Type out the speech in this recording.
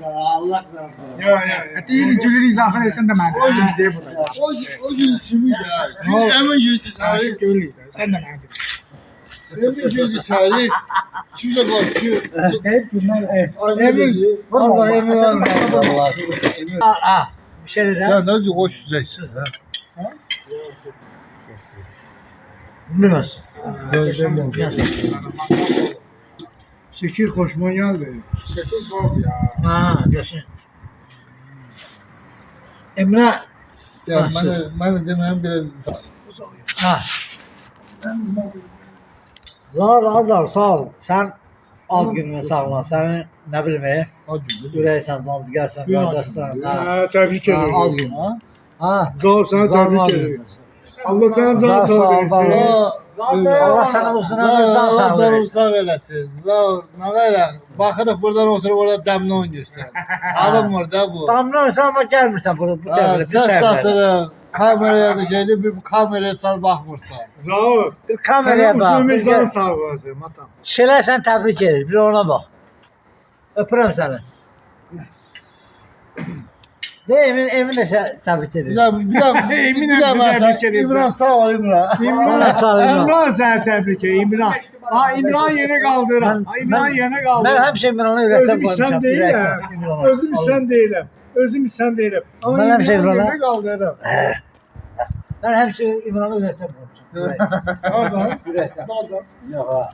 Allah razı Ya. Değil gülün izafə etsən də mən. O yüzdə burada. O gün kimi ya? Hemen yüzdü Aşıq çağırı. gülün. Sən də mənə. Hemen yüzdü çağırı. Kimse korkuyor. Hep bunlar. Emin. Vallahi emin olmam. Vallahi. Bir şey dedi. Ya ne olacak hoş süzeksin ha? Bilmez. Şekil hoşuma geldi. Şekil zor ya. Ha, geçin. Emre. Ya Ha, bana demem biraz Ha. Azar sağ ol. Sen al gününe sağla. Senin ne bileyim acıdı. üreysen, cancıgarsan, kardeşsen. Ha. Tebrik Ha, al ederim. gün. Ha? Ha. Zor sana tebrik ederim. Allah sana can sağ versin. Allah sana olsun, can sağ Canım versin. sağ eləsin. Ne böyle? Bakırıq buradan oturup orada damla oynuyorsun. Alınmır da bu. Damlanırsan ama gelmirsen burada. Bu Ha, devre. Ses satırıq. Kameraya da gelip bir kameraya sal bakmırsan. Sağ ol. Bir kameraya Sana bak. usulü Bir can gel. sağ versin. Matam. Şeyler sen tebrik eder. Bir ona bak. Öpürüm seni. De Emin de tebrik eder. Bir de İmran sağ ol İmran. İmran sağ ol, İmran. İmran sen tebrik ederim. İmran. Ha İmran yeni kaldı. Ha İmran yeni kaldı. Ben hemşe İmran'a üretim Özüm sen değilim. Özüm sen değilim. Özüm sen değilim. Ama Ben hemşe İmran İmran'a- yeni kaldı. Ben hemşe İmran'a üretim koymuşum. Oradan. Üretim. Oradan. Yok ha.